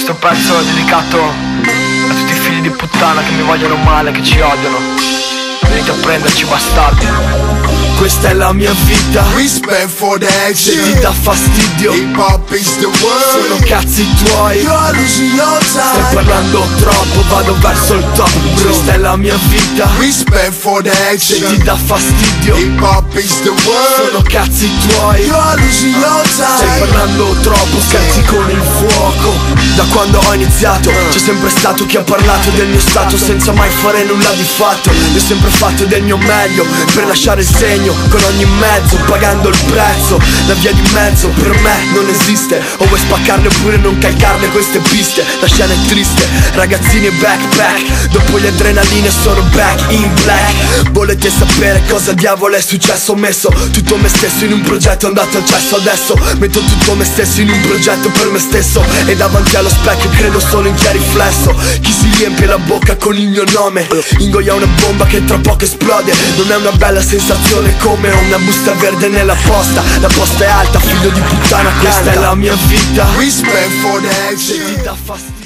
Questo pezzo è dedicato a tutti i figli di puttana che mi vogliono male, che ci odiano. Venite a prenderci, bastardi. Questa è la mia vita, We spent for the action. se ti dà fastidio Hip hop is the sono word. cazzi tuoi. You are losing your Stai time. parlando troppo, vado verso il top, bro. Questa è la mia vita, We spent for the se ti action. dà fastidio Hip hop is the sono word. cazzi tuoi. You are losing your Stai time. parlando troppo, scherzi con il fuoco. Da quando ho iniziato c'è sempre stato chi ha parlato del mio stato senza mai fare nulla di fatto. Io ho sempre fatto del mio meglio per lasciare il segno con ogni mezzo, pagando il prezzo. La via di mezzo per me non esiste. O vuoi spaccarle oppure non calcarle queste piste. La scena è triste, ragazzini e backpack. Dopo le adrenaline sono back in black. Volete sapere cosa diavolo è successo? Ho messo tutto me stesso in un progetto, è andato al cesso. Adesso metto tutto me stesso in un progetto per me stesso. E davanti allo specchio credo solo in chi ha riflesso. Chi si riempie la bocca con il mio nome ingoia una bomba che tra poco esplode. Non è una bella sensazione come una busta verde nella posta. La posta è alta, figlio di puttana, questa è la mia vita. We spent for the Se action. ti dà fastidio